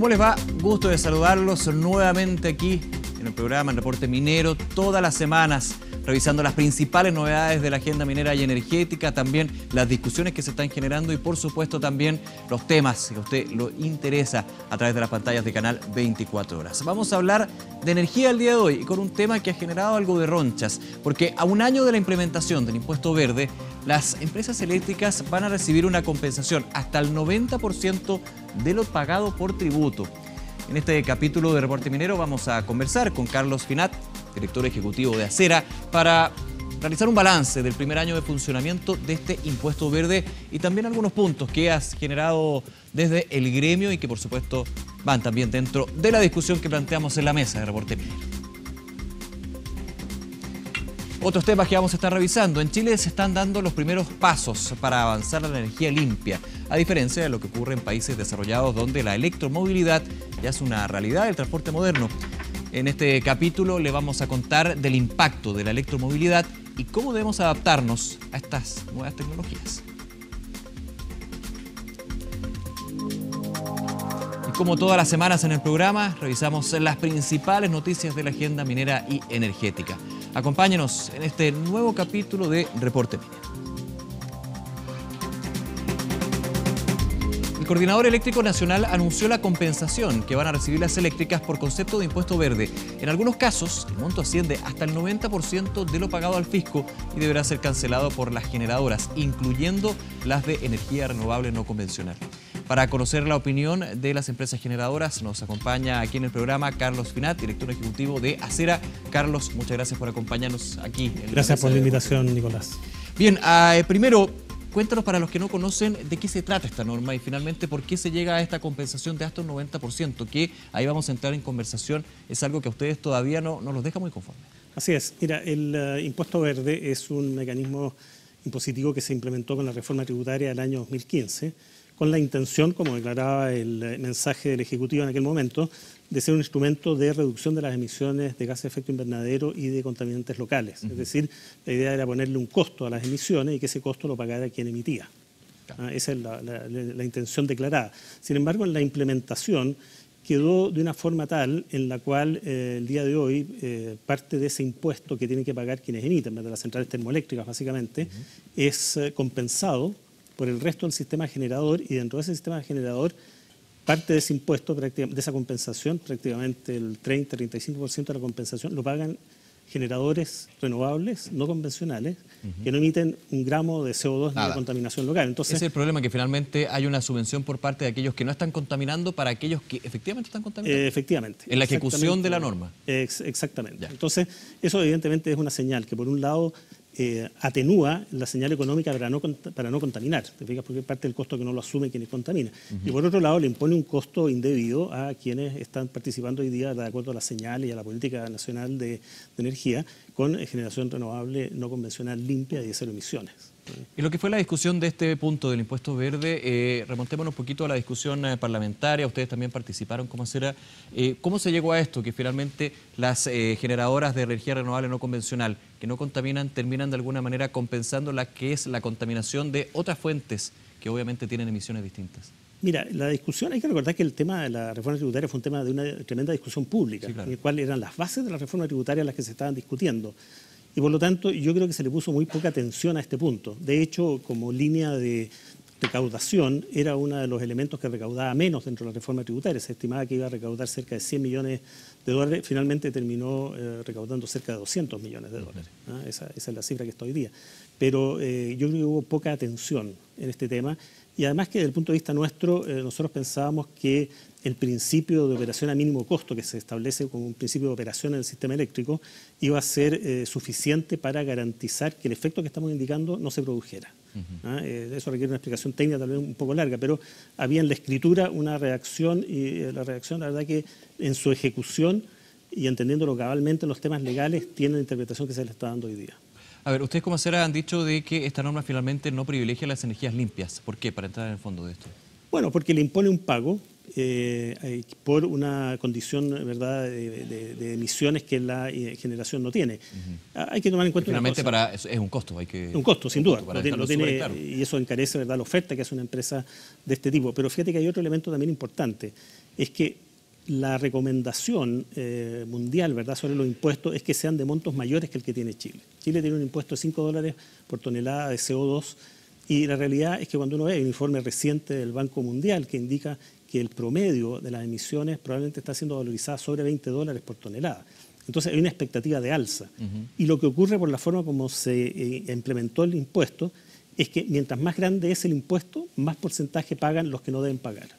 ¿Cómo les va? Gusto de saludarlos nuevamente aquí en el programa en Reporte Minero, todas las semanas, revisando las principales novedades de la agenda minera y energética, también las discusiones que se están generando y por supuesto también los temas que a usted lo interesa a través de las pantallas de Canal 24 Horas. Vamos a hablar de energía el día de hoy y con un tema que ha generado algo de ronchas, porque a un año de la implementación del impuesto verde, las empresas eléctricas van a recibir una compensación hasta el 90% de lo pagado por tributo. En este capítulo de Reporte Minero vamos a conversar con Carlos Finat, director ejecutivo de Acera, para realizar un balance del primer año de funcionamiento de este impuesto verde y también algunos puntos que has generado desde el gremio y que por supuesto van también dentro de la discusión que planteamos en la mesa de Reporte Minero. Otros temas que vamos a estar revisando. En Chile se están dando los primeros pasos para avanzar a la energía limpia, a diferencia de lo que ocurre en países desarrollados donde la electromovilidad ya es una realidad del transporte moderno. En este capítulo le vamos a contar del impacto de la electromovilidad y cómo debemos adaptarnos a estas nuevas tecnologías. Y como todas las semanas en el programa, revisamos las principales noticias de la agenda minera y energética. Acompáñenos en este nuevo capítulo de Reporte Minero. El Coordinador Eléctrico Nacional anunció la compensación que van a recibir las eléctricas por concepto de impuesto verde. En algunos casos, el monto asciende hasta el 90% de lo pagado al fisco y deberá ser cancelado por las generadoras, incluyendo las de energía renovable no convencional. Para conocer la opinión de las empresas generadoras, nos acompaña aquí en el programa Carlos Finat, director ejecutivo de Acera. Carlos, muchas gracias por acompañarnos aquí. Gracias por la invitación, Nicolás. Bien, primero, cuéntanos para los que no conocen de qué se trata esta norma y finalmente por qué se llega a esta compensación de hasta un 90%, que ahí vamos a entrar en conversación, es algo que a ustedes todavía no los deja muy conformes. Así es. Mira, el impuesto verde es un mecanismo impositivo que se implementó con la reforma tributaria del año 2015, con la intención, como declaraba el mensaje del Ejecutivo en aquel momento, de ser un instrumento de reducción de las emisiones de gases de efecto invernadero y de contaminantes locales. Es decir, la idea era ponerle un costo a las emisiones y que ese costo lo pagara quien emitía. Esa es la intención declarada. Sin embargo, en la implementación quedó de una forma tal en la cual el día de hoy parte de ese impuesto que tienen que pagar quienes emiten, de las centrales termoeléctricas básicamente, es compensado por el resto del sistema generador y dentro de ese sistema generador parte de ese impuesto, de esa compensación, prácticamente el 30-35% de la compensación lo pagan generadores renovables no convencionales que no emiten un gramo de CO2 ni de contaminación local. Entonces, ese es el problema, que finalmente hay una subvención por parte de aquellos que no están contaminando para aquellos que efectivamente están contaminando. Efectivamente. En la ejecución de la norma. Exactamente. Ya. Entonces, eso evidentemente es una señal que por un lado atenúa la señal económica para no contaminar, ¿te fijas? Porque parte del costo que no lo asume quienes contaminan. Y por otro lado le impone un costo indebido a quienes están participando hoy día de acuerdo a las señales y a la política nacional de energía con generación renovable no convencional limpia y de cero emisiones. Y lo que fue la discusión de este punto del impuesto verde, remontémonos un poquito a la discusión parlamentaria, ustedes también participaron como Acera. ¿Cómo se llegó a esto? Que finalmente las generadoras de energía renovable no convencional que no contaminan terminan de alguna manera compensando la que es la contaminación de otras fuentes que obviamente tienen emisiones distintas. Mira, la discusión, hay que recordar que el tema de la reforma tributaria fue un tema de una tremenda discusión pública, sí, claro, en el cual eran las bases de la reforma tributaria las que se estaban discutiendo. Y por lo tanto, yo creo que se le puso muy poca atención a este punto. De hecho, como línea de recaudación, era uno de los elementos que recaudaba menos dentro de la reforma tributaria. Se estimaba que iba a recaudar cerca de 100 millones de dólares. Finalmente terminó recaudando cerca de 200 millones de dólares. Esa es la cifra que está hoy día. Pero yo creo que hubo poca atención en este tema. Y además que desde el punto de vista nuestro, nosotros pensábamos que el principio de operación a mínimo costo que se establece como un principio de operación en el sistema eléctrico iba a ser suficiente para garantizar que el efecto que estamos indicando no se produjera. Eso requiere una explicación técnica tal vez un poco larga, pero había en la escritura una reacción y la reacción, la verdad que en su ejecución y entendiéndolo cabalmente en los temas legales tiene la interpretación que se le está dando hoy día. A ver, ustedes como Acera han dicho de que esta norma finalmente no privilegia las energías limpias. ¿Por qué? Para entrar en el fondo de esto. Bueno, porque le impone un pago por una condición, ¿verdad?, de emisiones que la generación no tiene. Hay que tomar en cuenta finalmente una cosa. es un costo. Un costo, sin duda. No tiene, y eso encarece, ¿verdad?, la oferta que hace una empresa de este tipo. Pero fíjate que hay otro elemento también importante, es que la recomendación mundial, ¿verdad?, sobre los impuestos es que sean de montos mayores que el que tiene Chile. Chile tiene un impuesto de $5 por tonelada de CO2 y la realidad es que cuando uno ve un informe reciente del Banco Mundial que indica que el promedio de las emisiones probablemente está siendo valorizada sobre $20 por tonelada. Entonces hay una expectativa de alza. Y lo que ocurre por la forma como se implementó el impuesto es que mientras más grande es el impuesto, más porcentaje pagan los que no deben pagar.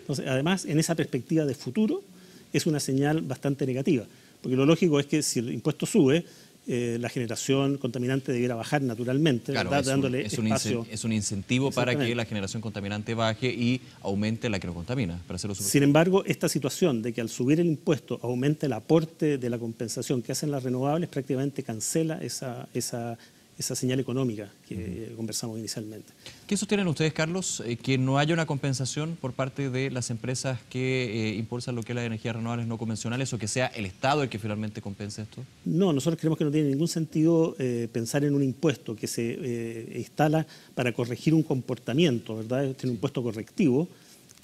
Entonces, además, en esa perspectiva de futuro, es una señal bastante negativa. Porque lo lógico es que si el impuesto sube, la generación contaminante debiera bajar naturalmente, claro, ¿verdad? Dándole espacio. Es un incentivo para que la generación contaminante baje y aumente la que no contamina. Para hacerlo Sin embargo, esta situación de que al subir el impuesto aumente el aporte de la compensación que hacen las renovables prácticamente cancela esa señal económica que conversamos inicialmente. ¿Qué sostienen ustedes, Carlos? Que no haya una compensación por parte de las empresas que impulsan lo que es las energías renovables no convencionales o que sea el Estado el que finalmente compense esto? No, nosotros creemos que no tiene ningún sentido pensar en un impuesto que se instala para corregir un comportamiento, ¿verdad? Es un impuesto correctivo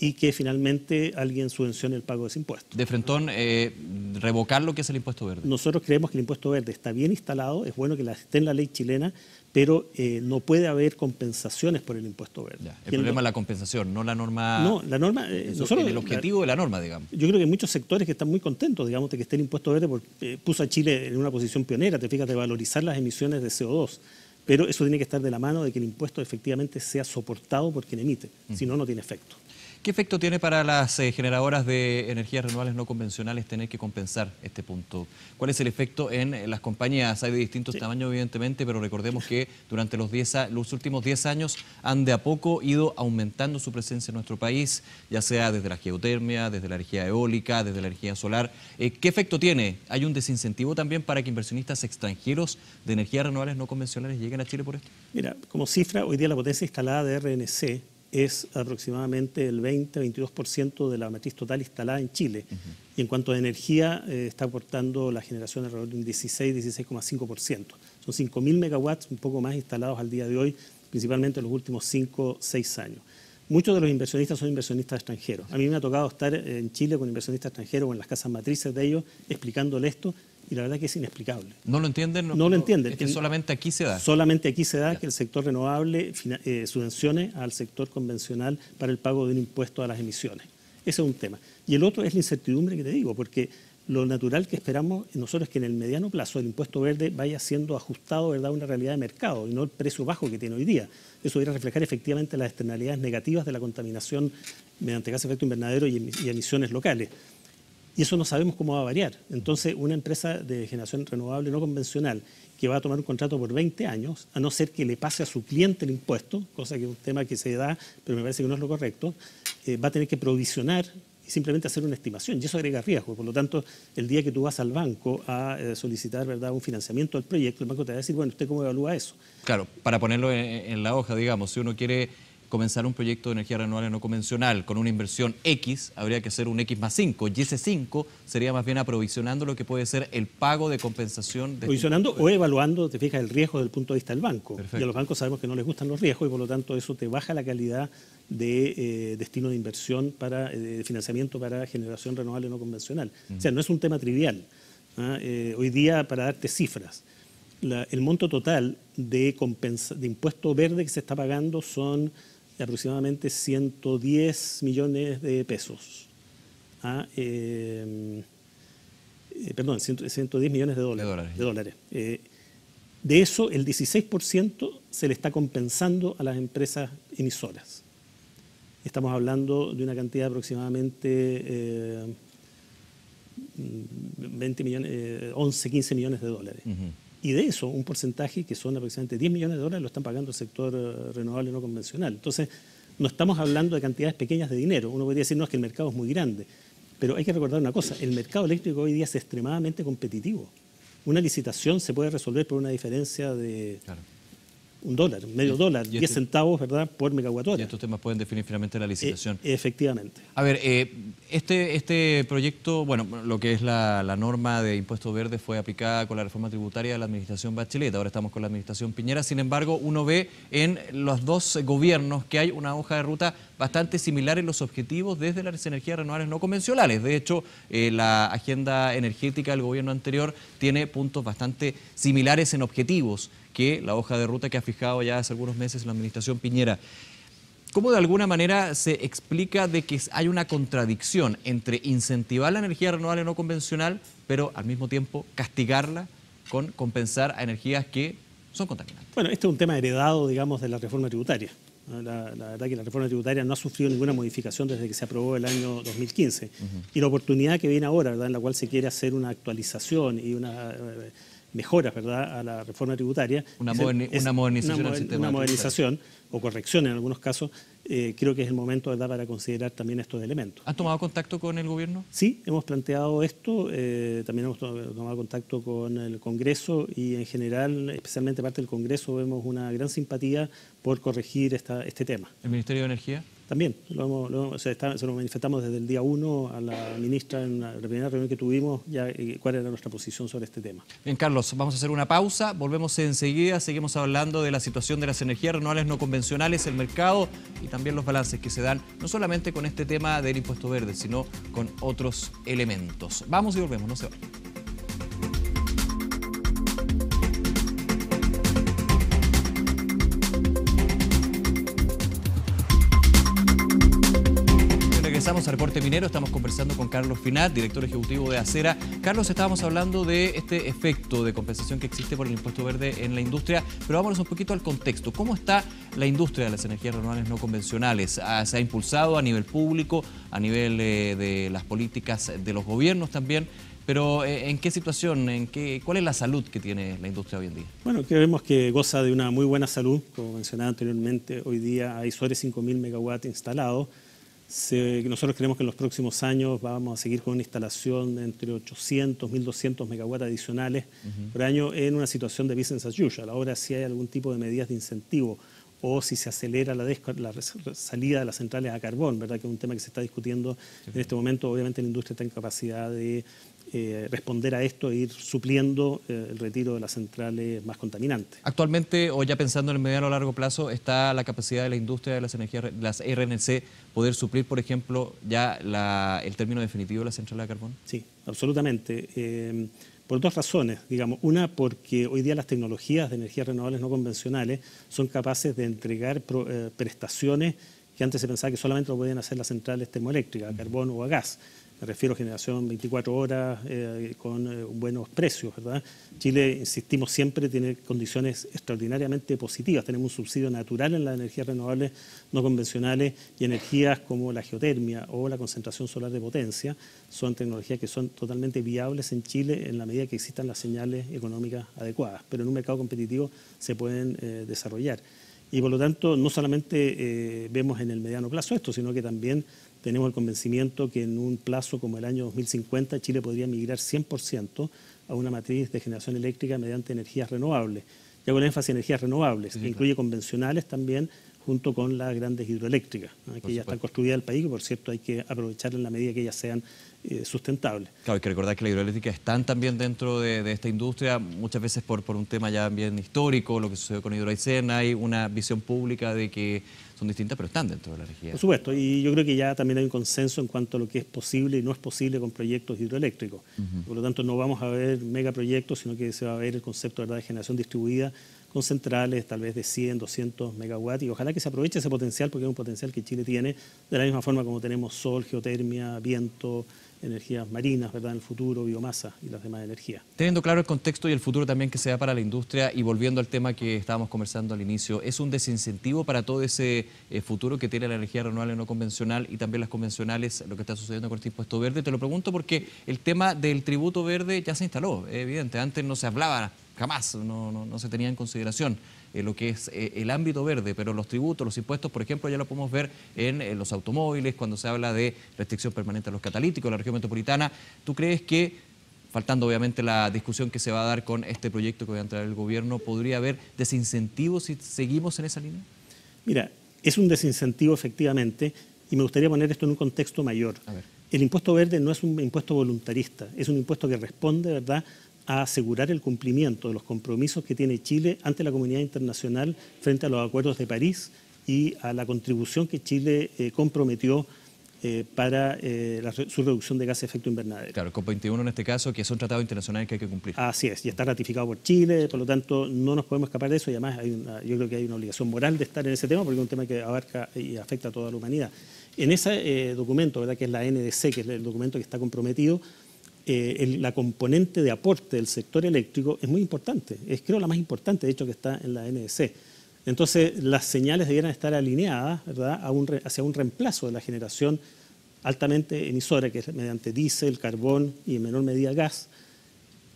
y que finalmente alguien subvencione el pago de ese impuesto. De frentón, revocar lo que es el impuesto verde. Nosotros creemos que el impuesto verde está bien instalado, es bueno que esté en la ley chilena, pero no puede haber compensaciones por el impuesto verde. Ya, el problema es la compensación, no la norma. No, la norma. Nosotros, el objetivo de la norma, digamos. Yo creo que hay muchos sectores que están muy contentos, digamos, de que esté el impuesto verde, porque puso a Chile en una posición pionera, te fijas, de valorizar las emisiones de CO2. Pero eso tiene que estar de la mano de que el impuesto efectivamente sea soportado por quien emite, si no, no tiene efecto. ¿Qué efecto tiene para las generadoras de energías renovables no convencionales tener que compensar este punto? ¿Cuál es el efecto en las compañías? Hay de distintos tamaños, evidentemente, pero recordemos que durante los últimos 10 años han de a poco ido aumentando su presencia en nuestro país, ya sea desde la geotermia, desde la energía eólica, desde la energía solar. ¿Qué efecto tiene? ¿Hay un desincentivo también para que inversionistas extranjeros de energías renovables no convencionales lleguen a Chile por esto? Mira, como cifra, hoy día la potencia instalada de RNC es aproximadamente el 20-22% de la matriz total instalada en Chile. Y en cuanto a energía, está aportando la generación alrededor de un 16-16,5%. Son 5.000 megawatts, un poco más, instalados al día de hoy, principalmente en los últimos 5-6 años. Muchos de los inversionistas son inversionistas extranjeros. A mí me ha tocado estar en Chile con inversionistas extranjeros o en las casas matrices de ellos explicándole esto, y la verdad que es inexplicable. ¿No lo entienden? No lo entienden. Es que solamente aquí se da. Solamente aquí se da que el sector renovable subvencione al sector convencional para el pago de un impuesto a las emisiones. Ese es un tema. Y el otro es la incertidumbre que te digo, porque lo natural que esperamos nosotros es que en el mediano plazo el impuesto verde vaya siendo ajustado, ¿verdad?, a una realidad de mercado y no el precio bajo que tiene hoy día. Eso debería reflejar efectivamente las externalidades negativas de la contaminación mediante gases de efecto invernadero y emisiones locales. Y eso no sabemos cómo va a variar. Entonces, una empresa de generación renovable no convencional que va a tomar un contrato por 20 años, a no ser que le pase a su cliente el impuesto, cosa que es un tema que se da, pero me parece que no es lo correcto, va a tener que provisionar y simplemente hacer una estimación. Y eso agrega riesgo. Por lo tanto, el día que tú vas al banco a solicitar, ¿verdad?, un financiamiento del proyecto, el banco te va a decir, bueno, ¿usted cómo evalúa eso? Claro, para ponerlo en la hoja, digamos, si uno quiere comenzar un proyecto de energía renovable no convencional con una inversión X, habría que hacer un X más 5, y ese 5 sería más bien aprovisionando lo que puede ser el pago de compensación. Provisionando o evaluando, te fijas, el riesgo desde el punto de vista del banco. Perfecto. Y a los bancos sabemos que no les gustan los riesgos y por lo tanto eso te baja la calidad de destino de inversión para de financiamiento para generación renovable no convencional. O sea, no es un tema trivial. Hoy día, para darte cifras, el monto total de impuesto verde que se está pagando son de aproximadamente 110 millones de pesos. Perdón, 110 millones de dólares. De eso, el 16% se le está compensando a las empresas emisoras. Estamos hablando de una cantidad de aproximadamente 20 millones, 11, 15 millones de dólares. Y de eso, un porcentaje que son aproximadamente 10 millones de dólares lo están pagando el sector renovable no convencional. Entonces, no estamos hablando de cantidades pequeñas de dinero. Uno podría decir, no, es que el mercado es muy grande. Pero hay que recordar una cosa, el mercado eléctrico hoy día es extremadamente competitivo. Una licitación se puede resolver por una diferencia de $1, medio dólar, 10 centavos, ¿verdad?, por megawatt hora. Y estos temas pueden definir finalmente la licitación. Efectivamente. A ver, este proyecto, bueno, lo que es la norma de impuesto verde fue aplicada con la reforma tributaria de la administración Bachelet, ahora estamos con la administración Piñera, sin embargo, uno ve en los dos gobiernos que hay una hoja de ruta bastante similar en los objetivos desde las energías renovables no convencionales. De hecho, la agenda energética del gobierno anterior tiene puntos bastante similares en objetivos que la hoja de ruta que ha fijado ya hace algunos meses la administración Piñera. ¿Cómo de alguna manera se explica de que hay una contradicción entre incentivar la energía renovable no convencional, pero al mismo tiempo castigarla con compensar a energías que son contaminantes? Bueno, este es un tema heredado, digamos, de la reforma tributaria. La verdad que la reforma tributaria no ha sufrido ninguna modificación desde que se aprobó el año 2015. Y la oportunidad que viene ahora, ¿verdad?, en la cual se quiere hacer una actualización y una mejoras, ¿verdad?, a la reforma tributaria. Una modernización del sistema. Una modernización o corrección en algunos casos. Creo que es el momento, ¿verdad?, para considerar también estos elementos. ¿Han tomado contacto con el gobierno? Sí, hemos planteado esto, también hemos tomado contacto con el Congreso y en general, especialmente parte del Congreso, vemos una gran simpatía por corregir este tema. ¿El Ministerio de Energía? También, se lo manifestamos desde el día 1 a la ministra en la primera reunión que tuvimos, ya cuál era nuestra posición sobre este tema. Bien, Carlos, vamos a hacer una pausa, volvemos enseguida, seguimos hablando de la situación de las energías renovables no convencionales, el mercado y también los balances que se dan, no solamente con este tema del impuesto verde, sino con otros elementos. Vamos y volvemos, no se vayan. Regresamos al Reporte Minero, estamos conversando con Carlos Finat, director ejecutivo de Acera. Carlos, estábamos hablando de este efecto de compensación que existe por el impuesto verde en la industria, pero vámonos un poquito al contexto. ¿Cómo está la industria de las energías renovables no convencionales? ¿Se ha impulsado a nivel público, a nivel de las políticas de los gobiernos también? Pero ¿en qué situación, cuál es la salud que tiene la industria hoy en día? Bueno, que vemos que goza de una muy buena salud. Como mencionaba anteriormente, hoy día hay sobre 5.000 megawatts instalados. Nosotros creemos que en los próximos años vamos a seguir con una instalación de entre 800 y 1.200 megawatts adicionales por año en una situación de business as usual. Ahora, si hay algún tipo de medidas de incentivo o si se acelera la salida de las centrales a carbón, ¿verdad?, que es un tema que se está discutiendo en este momento, obviamente la industria está en capacidad de responder a esto e ir supliendo el retiro de las centrales más contaminantes. Actualmente, o ya pensando en el mediano o largo plazo, ¿está la capacidad de la industria de las energías, las RNC, poder suplir, por ejemplo, ya el término definitivo de la central de carbón? Sí, absolutamente. Por dos razones, digamos. Una, porque hoy día las tecnologías de energías renovables no convencionales son capaces de entregar prestaciones que antes se pensaba que solamente lo podían hacer las centrales termoeléctricas, a carbón o a gas. Me refiero a generación 24 horas con buenos precios, ¿verdad? Chile, insistimos siempre, tiene condiciones extraordinariamente positivas. Tenemos un subsidio natural en las energías renovables no convencionales y energías como la geotermia o la concentración solar de potencia son tecnologías que son totalmente viables en Chile en la medida que existan las señales económicas adecuadas, pero en un mercado competitivo se pueden desarrollar. Y por lo tanto, no solamente vemos en el mediano plazo esto, sino que también tenemos el convencimiento que en un plazo como el año 2050 Chile podría migrar 100% a una matriz de generación eléctrica mediante energías renovables. Ya con énfasis en energías renovables, que incluye convencionales también, junto con las grandes hidroeléctricas, que ya están construidas en el país y, por cierto, hay que aprovechar en la medida que ellas sean sustentables. Claro, hay que recordar que las hidroeléctricas están también dentro de esta industria, muchas veces por un tema ya bien histórico, lo que sucedió con Hidroaicén, hay una visión pública de que son distintas, pero están dentro de la región. Por supuesto, y yo creo que ya también hay un consenso en cuanto a lo que es posible y no es posible con proyectos hidroeléctricos. Por lo tanto, no vamos a ver megaproyectos, sino que se va a ver el concepto, ¿verdad?, de generación distribuida con centrales tal vez de 100, 200 megawatts, y ojalá que se aproveche ese potencial, porque es un potencial que Chile tiene, de la misma forma como tenemos sol, geotermia, viento, energías marinas, ¿verdad?, en el futuro, biomasa y las demás energías. Teniendo claro el contexto y el futuro también que se da para la industria, y volviendo al tema que estábamos conversando al inicio, ¿es un desincentivo para todo ese futuro que tiene la energía renovable no convencional y también las convencionales, lo que está sucediendo con este impuesto verde? Te lo pregunto porque el tema del tributo verde ya se instaló, es evidente, antes no se hablaba jamás, no se tenía en consideración lo que es el ámbito verde, pero los tributos, los impuestos, por ejemplo, ya lo podemos ver en los automóviles, cuando se habla de restricción permanente a los catalíticos, en la región metropolitana. ¿Tú crees que faltando obviamente la discusión que se va a dar con este proyecto que va a entrar el gobierno, ¿podría haber desincentivos si seguimos en esa línea? Mira, es un desincentivo efectivamente, y me gustaría poner esto en un contexto mayor. El impuesto verde no es un impuesto voluntarista, es un impuesto que responde, ¿verdad?, a asegurar el cumplimiento de los compromisos que tiene Chile ante la comunidad internacional frente a los acuerdos de París y a la contribución que Chile comprometió para su reducción de gases de efecto invernadero. Claro, COP21 en este caso, que son tratados internacionales que hay que cumplir. Así es, y está ratificado por Chile, por lo tanto no nos podemos escapar de eso, y además yo creo que hay una obligación moral de estar en ese tema porque es un tema que abarca y afecta a toda la humanidad. En ese documento, ¿verdad?, que es la NDC, que es el documento que está comprometido, la componente de aporte del sector eléctrico es muy importante, es creo la más importante de hecho que está en la NDC. Entonces las señales debieran estar alineadas, ¿verdad?, hacia un reemplazo de la generación altamente emisora, que es mediante diésel, carbón y en menor medida gas,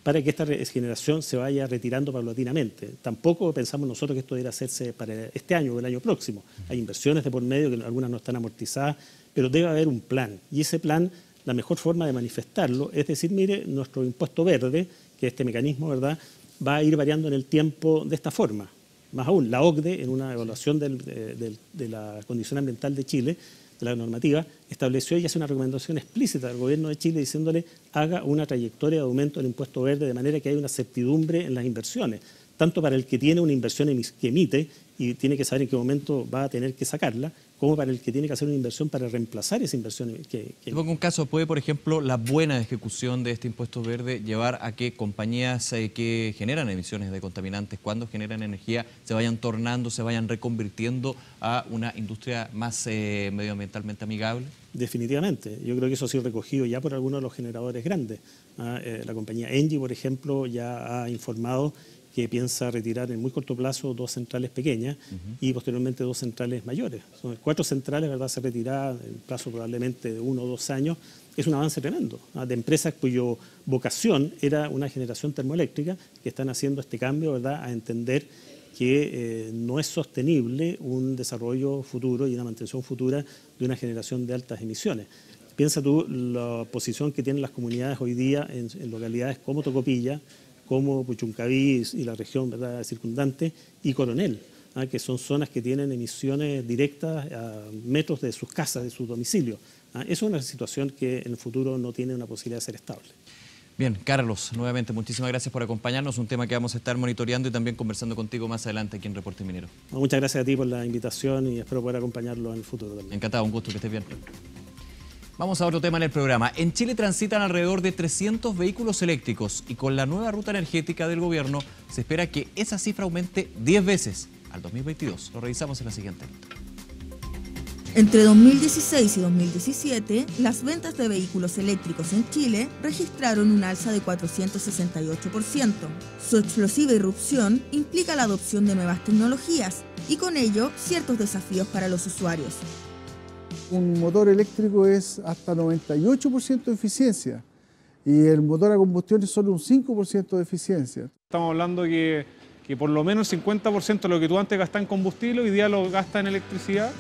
para que esta generación se vaya retirando paulatinamente. Tampoco pensamos nosotros que esto debiera hacerse para este año o el año próximo. Hay inversiones de por medio, que algunas no están amortizadas, pero debe haber un plan. Y ese plan, la mejor forma de manifestarlo es decir, mire, nuestro impuesto verde, que es este mecanismo, ¿verdad?, va a ir variando en el tiempo de esta forma. Más aún, la OCDE, en una evaluación de la condición ambiental de Chile, de la normativa, estableció y hace una recomendación explícita al gobierno de Chile diciéndole haga una trayectoria de aumento del impuesto verde de manera que haya una certidumbre en las inversiones, tanto para el que tiene una inversión que emite y tiene que saber en qué momento va a tener que sacarla, como para el que tiene que hacer una inversión para reemplazar esa inversión. Pongo un caso, ¿puede, por ejemplo, la buena ejecución de este impuesto verde llevar a que compañías que generan emisiones de contaminantes, cuando generan energía, se vayan tornando, se vayan reconvirtiendo a una industria más medioambientalmente amigable? Definitivamente. Yo creo que eso ha sido recogido ya por algunos de los generadores grandes. La compañía Engie, por ejemplo, ya ha informado que piensa retirar en muy corto plazo 2 centrales pequeñas y posteriormente 2 centrales mayores. Son 4 centrales, ¿verdad?, se retirarán en plazo probablemente de 1 o 2 años. Es un avance tremendo, de empresas cuya vocación era una generación termoeléctrica que están haciendo este cambio, ¿verdad?, a entender que no es sostenible un desarrollo futuro y una mantención futura de una generación de altas emisiones. Piensa tú la posición que tienen las comunidades hoy día en localidades como Tocopilla, como Puchuncaví y la región, ¿verdad?, circundante, y Coronel, que son zonas que tienen emisiones directas a metros de sus casas, de sus domicilios. Eso es una situación que en el futuro no tiene una posibilidad de ser estable. Bien, Carlos, nuevamente muchísimas gracias por acompañarnos, un tema que vamos a estar monitoreando y también conversando contigo más adelante aquí en Reporte Minero. Muchas gracias a ti por la invitación y espero poder acompañarlo en el futuro también. Encantado, un gusto, que estés bien. Vamos a otro tema en el programa. En Chile transitan alrededor de 300 vehículos eléctricos y con la nueva ruta energética del gobierno se espera que esa cifra aumente 10 veces al 2022. Lo revisamos en la siguiente nota. Entre 2016 y 2017, las ventas de vehículos eléctricos en Chile registraron un alza de 468%. Su explosiva irrupción implica la adopción de nuevas tecnologías y con ello ciertos desafíos para los usuarios. Un motor eléctrico es hasta 98% de eficiencia y el motor a combustión es solo un 5% de eficiencia. Estamos hablando que por lo menos el 50% de lo que tú antes gastabas en combustible hoy día lo gastas en electricidad.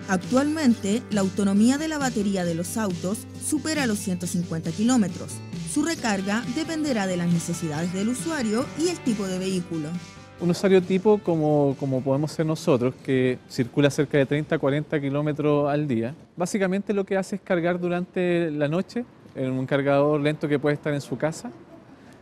Actualmente, la autonomía de la batería de los autos supera los 150 kilómetros. Su recarga dependerá de las necesidades del usuario y el tipo de vehículo. Un usuario tipo como podemos ser nosotros, que circula cerca de 30 a 40 kilómetros al día, básicamente lo que hace es cargar durante la noche en un cargador lento que puede estar en su casa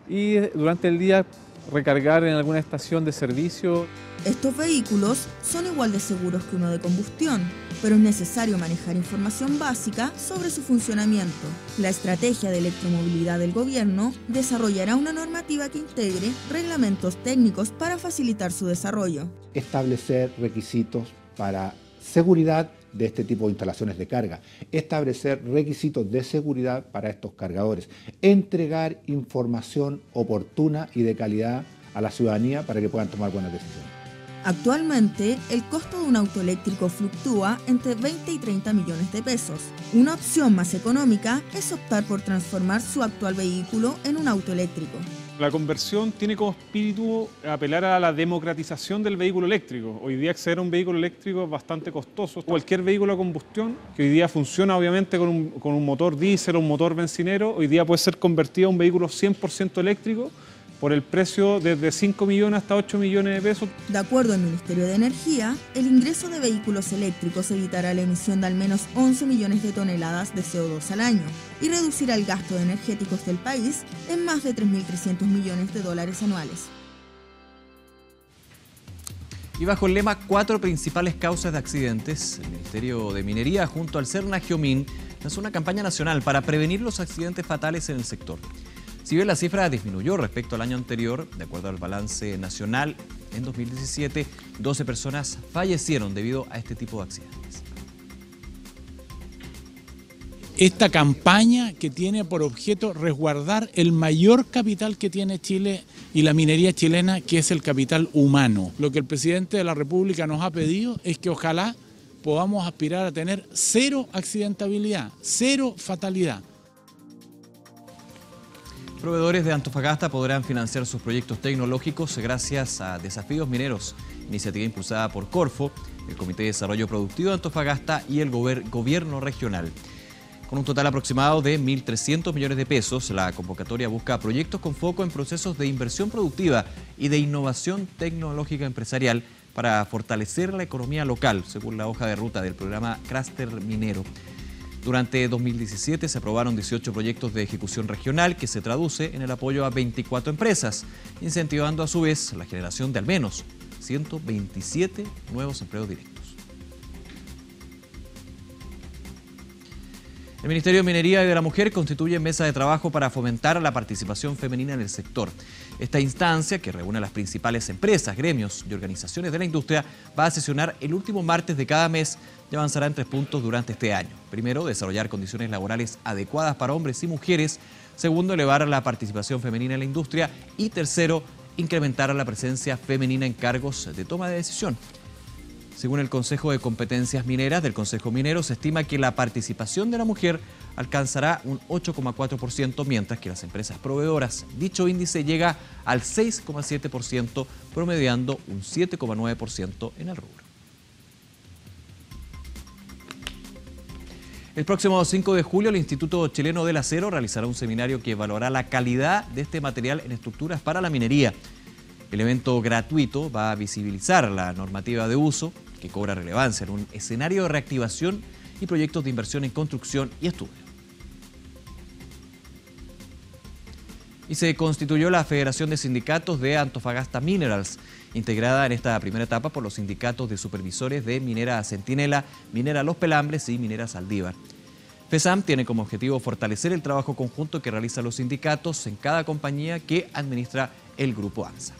y durante el día recargar en alguna estación de servicio. Estos vehículos son igual de seguros que uno de combustión, pero es necesario manejar información básica sobre su funcionamiento. La estrategia de electromovilidad del gobierno desarrollará una normativa que integre reglamentos técnicos para facilitar su desarrollo. Establecer requisitos para seguridad de este tipo de instalaciones de carga, establecer requisitos de seguridad para estos cargadores, entregar información oportuna y de calidad a la ciudadanía para que puedan tomar buenas decisiones. Actualmente, el costo de un auto eléctrico fluctúa entre 20 y 30 millones de pesos. Una opción más económica es optar por transformar su actual vehículo en un auto eléctrico. La conversión tiene como espíritu apelar a la democratización del vehículo eléctrico. Hoy día acceder a un vehículo eléctrico es bastante costoso. Cualquier vehículo a combustión, que hoy día funciona obviamente con un motor diésel o un motor bencinero, hoy día puede ser convertido a un vehículo 100% eléctrico por el precio desde 5 millones hasta 8 millones de pesos. De acuerdo al Ministerio de Energía, el ingreso de vehículos eléctricos evitará la emisión de al menos 11 millones de toneladas de CO2 al año y reducirá el gasto de energéticos del país en más de 3.300 millones de dólares anuales. Y bajo el lema 4 principales causas de accidentes, el Ministerio de Minería junto al Cernagiomín lanzó una campaña nacional para prevenir los accidentes fatales en el sector. Si bien la cifra disminuyó respecto al año anterior, de acuerdo al balance nacional, en 2017, 12 personas fallecieron debido a este tipo de accidentes. Esta campaña que tiene por objeto resguardar el mayor capital que tiene Chile y la minería chilena, que es el capital humano. Lo que el presidente de la República nos ha pedido es que ojalá podamos aspirar a tener 0 accidentabilidad, 0 fatalidad. Proveedores de Antofagasta podrán financiar sus proyectos tecnológicos gracias a Desafíos Mineros, iniciativa impulsada por Corfo, el Comité de Desarrollo Productivo de Antofagasta y el Gobierno Regional. Con un total aproximado de 1.300 millones de pesos, la convocatoria busca proyectos con foco en procesos de inversión productiva y de innovación tecnológica empresarial para fortalecer la economía local, según la hoja de ruta del programa Clúster Minero. Durante 2017 se aprobaron 18 proyectos de ejecución regional que se traduce en el apoyo a 24 empresas, incentivando a su vez la generación de al menos 127 nuevos empleos directos. El Ministerio de Minería y de la Mujer constituye mesa de trabajo para fomentar la participación femenina en el sector. Esta instancia, que reúne a las principales empresas, gremios y organizaciones de la industria, va a sesionar el último martes de cada mes y avanzará en 3 puntos durante este año. Primero, desarrollar condiciones laborales adecuadas para hombres y mujeres. Segundo, elevar la participación femenina en la industria. Y tercero, incrementar la presencia femenina en cargos de toma de decisión. Según el Consejo de Competencias Mineras del Consejo Minero, se estima que la participación de la mujer alcanzará un 8,4%, mientras que las empresas proveedoras, dicho índice llega al 6,7%, promediando un 7,9% en el rubro. El próximo 5 de julio, el Instituto Chileno del Acero realizará un seminario que evaluará la calidad de este material en estructuras para la minería. El evento gratuito va a visibilizar la normativa de uso, que cobra relevancia en un escenario de reactivación y proyectos de inversión en construcción y estudio. Y se constituyó la Federación de Sindicatos de Antofagasta Minerals, integrada en esta primera etapa por los sindicatos de supervisores de Minera Centinela, Minera Los Pelambres y Minera Saldívar. FESAM tiene como objetivo fortalecer el trabajo conjunto que realizan los sindicatos en cada compañía que administra el Grupo ANSA.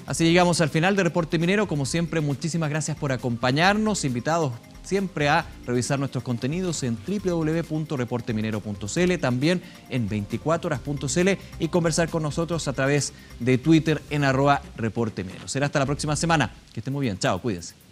Así llegamos al final de Reporte Minero. Como siempre, muchísimas gracias por acompañarnos. Invitados siempre a revisar nuestros contenidos en www.reporteminero.cl, también en 24horas.cl y conversar con nosotros a través de Twitter en @reporteminero. Será hasta la próxima semana. Que estén muy bien. Chao, cuídense.